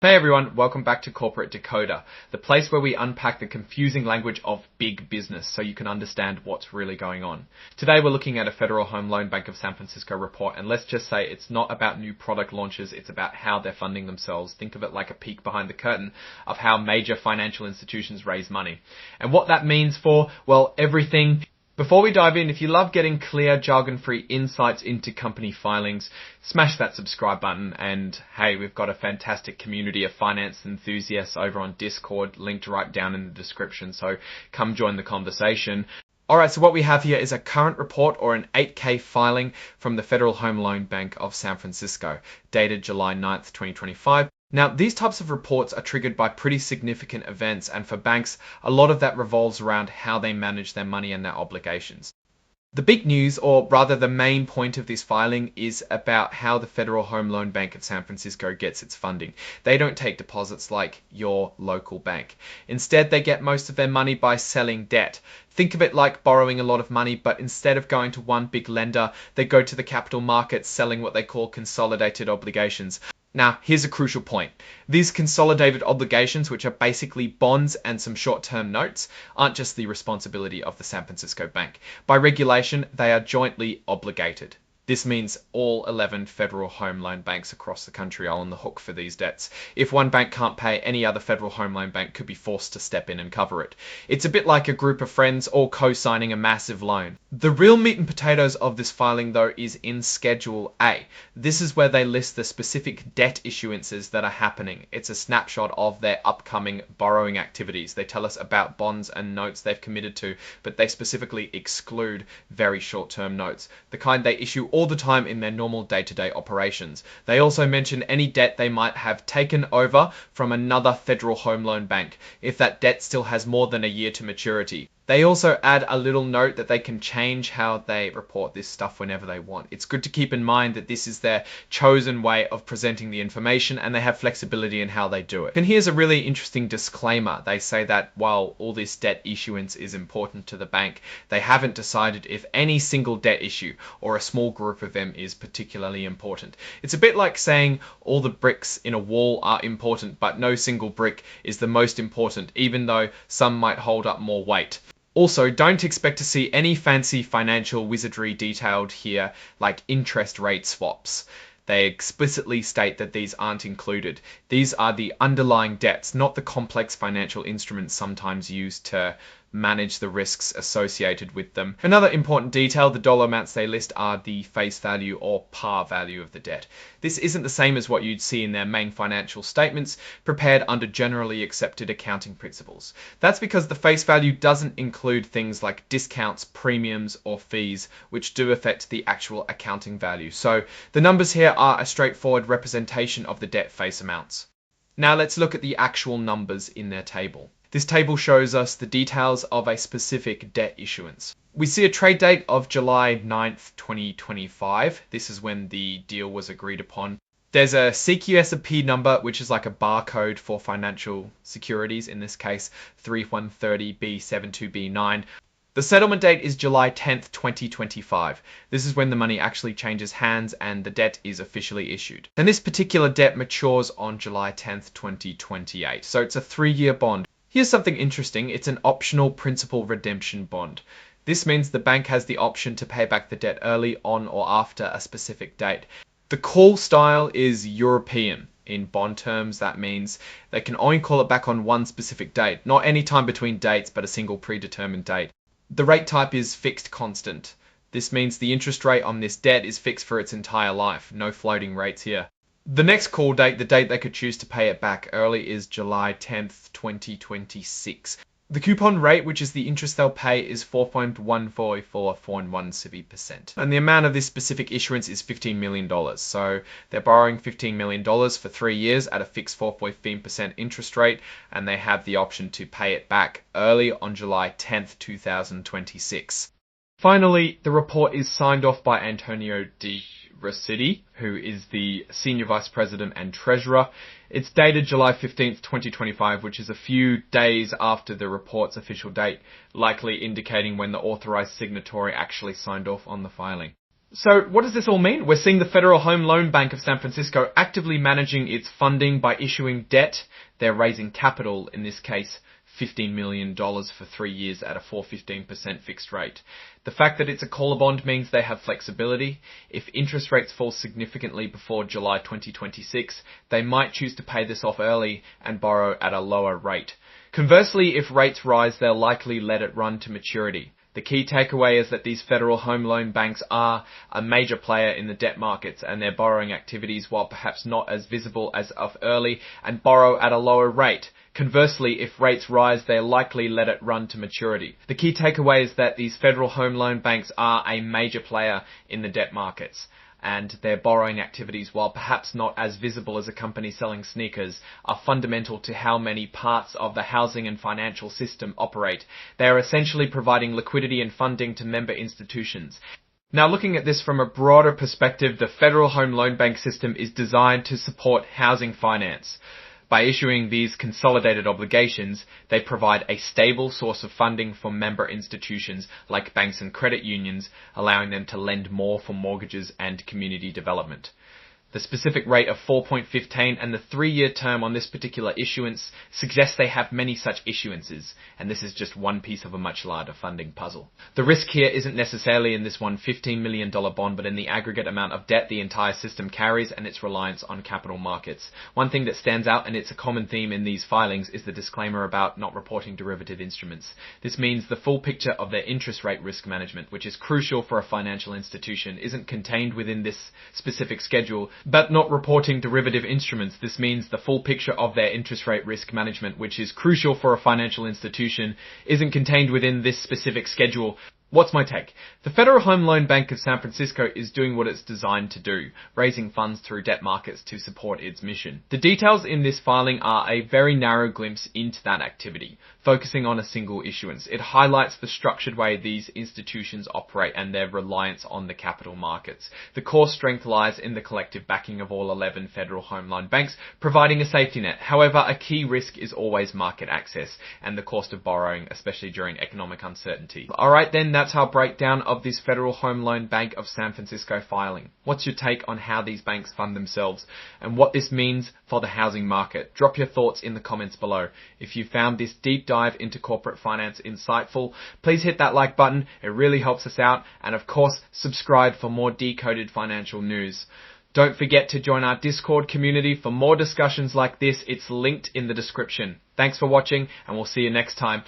Hey everyone, welcome back to Corporate Decoder, the place where we unpack the confusing language of big business so you can understand what's really going on. Today we're looking at a Federal Home Loan Bank of San Francisco report, and let's just say it's not about new product launches, it's about how they're funding themselves. Think of it like a peek behind the curtain of how major financial institutions raise money. And what that means for, well, everything. Before we dive in, if you love getting clear, jargon-free insights into company filings, smash that subscribe button. And hey, we've got a fantastic community of finance enthusiasts over on Discord, linked right down in the description. So come join the conversation. Alright, so what we have here is a current report or an 8K filing from the Federal Home Loan Bank of San Francisco, dated July 9th, 2025. Now, these types of reports are triggered by pretty significant events, and for banks, a lot of that revolves around how they manage their money and their obligations. The big news, or rather the main point of this filing, is about how the Federal Home Loan Bank of San Francisco gets its funding. They don't take deposits like your local bank. Instead, they get most of their money by selling debt. Think of it like borrowing a lot of money, but instead of going to one big lender, they go to the capital markets selling what they call consolidated obligations. Now, here's a crucial point. These consolidated obligations, which are basically bonds and some short-term notes, aren't just the responsibility of the San Francisco Bank. By regulation, they are jointly obligated. This means all 11 federal home loan banks across the country are on the hook for these debts. If one bank can't pay, any other federal home loan bank could be forced to step in and cover it. It's a bit like a group of friends all co-signing a massive loan. The real meat and potatoes of this filing, though, is in Schedule A. This is where they list the specific debt issuances that are happening. It's a snapshot of their upcoming borrowing activities. They tell us about bonds and notes they've committed to, but they specifically exclude very short-term notes, the kind they issue all the time in their normal day-to-day operations. They also mention any debt they might have taken over from another federal home loan bank, if that debt still has more than a year to maturity. They also add a little note that they can change how they report this stuff whenever they want. It's good to keep in mind that this is their chosen way of presenting the information, and they have flexibility in how they do it. And here's a really interesting disclaimer. They say that while all this debt issuance is important to the bank, they haven't decided if any single debt issue or a small group of them is particularly important. It's a bit like saying all the bricks in a wall are important, but no single brick is the most important, even though some might hold up more weight. Also, don't expect to see any fancy financial wizardry detailed here, like interest rate swaps. They explicitly state that these aren't included. These are the underlying debts, not the complex financial instruments sometimes used to manage the risks associated with them. Another important detail, the dollar amounts they list are the face value or par value of the debt. This isn't the same as what you'd see in their main financial statements prepared under generally accepted accounting principles. That's because the face value doesn't include things like discounts, premiums, or fees, which do affect the actual accounting value. So the numbers here are a straightforward representation of the debt face amounts. Now let's look at the actual numbers in their table. This table shows us the details of a specific debt issuance. We see a trade date of July 9th, 2025. This is when the deal was agreed upon. There's a CQSP number, which is like a barcode for financial securities, in this case 3130B72B9. The settlement date is July 10th, 2025. This is when the money actually changes hands and the debt is officially issued. And this particular debt matures on July 10th, 2028. So it's a 3-year bond. Here's something interesting. It's an optional principal redemption bond. This means the bank has the option to pay back the debt early, on, or after a specific date. The call style is European. In bond terms, that means they can only call it back on one specific date, not any time between dates, but a single predetermined date. The rate type is fixed constant. This means the interest rate on this debt is fixed for its entire life. No floating rates here. The next call date, the date they could choose to pay it back early, is July 10th, 2026. The coupon rate, which is the interest they'll pay, is 4.1441%. And the amount of this specific issuance is $15 million. So they're borrowing $15 million for 3 years at a fixed 4.15% interest rate, and they have the option to pay it back early on July 10th, 2026. Finally, the report is signed off by Antonio D. Rossetti, who is the Senior Vice President and Treasurer. It's dated July 15th, 2025, which is a few days after the report's official date, likely indicating when the authorized signatory actually signed off on the filing. So what does this all mean? We're seeing the Federal Home Loan Bank of San Francisco actively managing its funding by issuing debt. They're raising capital, in this case, $15 million for 3 years at a 4.15% fixed rate. The fact that it's a caller bond means they have flexibility. If interest rates fall significantly before July 2026, they might choose to pay this off early and borrow at a lower rate. Conversely, if rates rise, they'll likely let it run to maturity. The key takeaway is that these federal home loan banks are a major player in the debt markets, and their borrowing activities, while perhaps not as visible as of early, and borrow at a lower rate. Conversely, if rates rise, they'll likely let it run to maturity. The key takeaway is that these federal home loan banks are a major player in the debt markets, and their borrowing activities, while perhaps not as visible as a company selling sneakers, are fundamental to how many parts of the housing and financial system operate. They are essentially providing liquidity and funding to member institutions. Now, looking at this from a broader perspective, the Federal Home Loan Bank system is designed to support housing finance. By issuing these consolidated obligations, they provide a stable source of funding for member institutions like banks and credit unions, allowing them to lend more for mortgages and community development. The specific rate of 4.15 and the 3-year term on this particular issuance suggests they have many such issuances, and this is just one piece of a much larger funding puzzle. The risk here isn't necessarily in this one $15 million bond, but in the aggregate amount of debt the entire system carries and its reliance on capital markets. One thing that stands out, and it's a common theme in these filings, is the disclaimer about not reporting derivative instruments. This means the full picture of their interest rate risk management, which is crucial for a financial institution, isn't contained within this specific schedule. But not reporting derivative instruments. This means the full picture of their interest rate risk management, which is crucial for a financial institution, isn't contained within this specific schedule. What's my take? The Federal Home Loan Bank of San Francisco is doing what it's designed to do, raising funds through debt markets to support its mission. The details in this filing are a very narrow glimpse into that activity, focusing on a single issuance. It highlights the structured way these institutions operate and their reliance on the capital markets. The core strength lies in the collective backing of all 11 federal home loan banks, providing a safety net. However, a key risk is always market access and the cost of borrowing, especially during economic uncertainty. Alright then, that's our breakdown of this Federal Home Loan Bank of San Francisco filing. What's your take on how these banks fund themselves and what this means for the housing market? Drop your thoughts in the comments below. If you found this deep dive into corporate finance insightful, please hit that like button. It really helps us out. And of course, subscribe for more decoded financial news. Don't forget to join our Discord community for more discussions like this. It's linked in the description. Thanks for watching, and we'll see you next time.